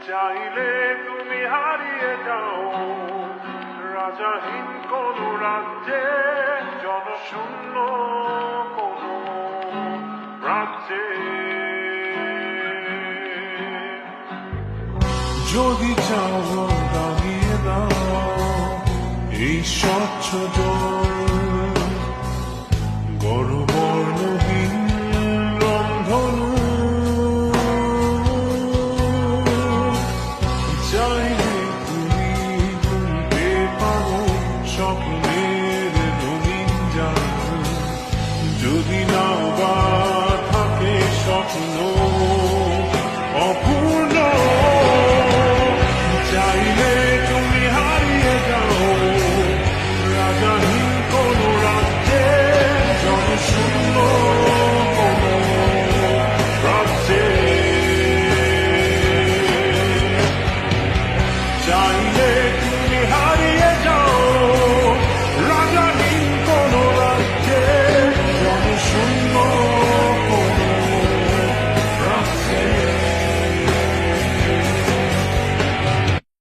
চাইলে তুমি হারিয়ে যাও রাজাহীন কোন রাজ্যে, জনশূন্য কোন রাজ্যে। যদি চাও দাঁড়িয়ে দাও এই স্বচ্ছ জল, গরম